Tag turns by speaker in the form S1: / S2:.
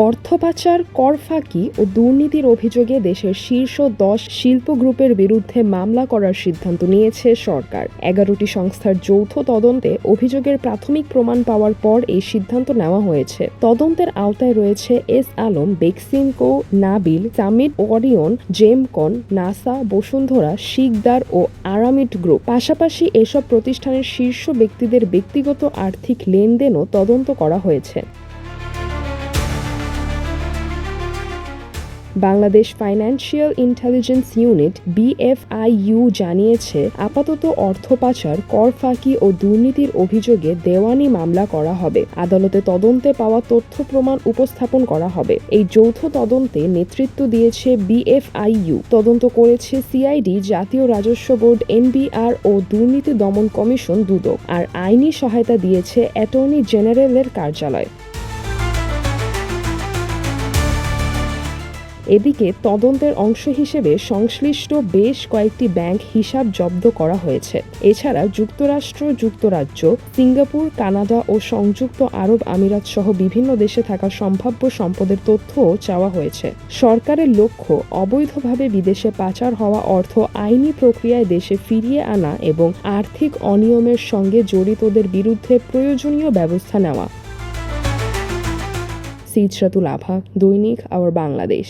S1: অর্থ পাচার, কর ফাঁকি ও দুর্নীতির অভিযোগে দেশের শীর্ষ 10 শিল্প গ্রুপের বিরুদ্ধে মামলা করার সিদ্ধান্ত নিয়েছে সরকার। 11টি সংস্থার যৌথ তদন্তে অভিযোগের প্রাথমিক প্রমাণ পাওয়ার পর এই সিদ্ধান্ত নেওয়া হয়েছে। তদন্তের আওতায় রয়েছে S Alam, Beximco, Nabil, Summit, Orion, Gemcon, Nassa, Bashundhara, Sikder ও আরামিড গ্রুপ। পাশাপাশি এসব প্রতিষ্ঠানের শীর্ষ ব্যক্তিদের ব্যক্তিগত আর্থিক লেনদেনও তদন্ত করা হয়েছে। Bangladesh financial intelligence unit BFIU জানিয়েছে, আপাতত অর্থ পাচার, কর ফাঁকি ও দুর্নীতির অভিযোগে দেওয়ানি মামলা করা হবে। আদালতে তদন্তে পাওয়া তথ্য প্রমাণ উপস্থাপন করা হবে। এই যৌথ তদন্তে নেতৃত্ব দিয়েছে BFIU। তদন্ত করেছে CID, জাতীয় রাজস্ব বোর্ড, NBR ও দুর্নীতি দমন কমিশন দুদক। আর আইনি সহায়তা দিয়েছে অ্যাটর্নি জেনারেলের কার্যালয়। এদিকে তদন্তের অংশ হিসেবে সংশ্লিষ্ট বেশ কয়েকটি ব্যাংক হিসাব জব্দ করা হয়েছে। এছাড়া যুক্তরাষ্ট্র, যুক্তরাজ্য, সিঙ্গাপুর, কানাডা ও সংযুক্ত আরব আমিরাত সহ বিভিন্ন দেশে থাকা সম্ভাব্য সম্পদের তথ্যও চাওয়া হয়েছে। সরকারের লক্ষ্য অবৈধভাবে বিদেশে পাচার হওয়া অর্থ আইনি প্রক্রিয়ায় দেশে ফিরিয়ে আনা এবং আর্থিক অনিয়মের সঙ্গে জড়িতদের বিরুদ্ধে প্রয়োজনীয় ব্যবস্থা নেওয়া। সিদ্রাতুল আভা, দৈনিক আওয়ার বাংলাদেশ।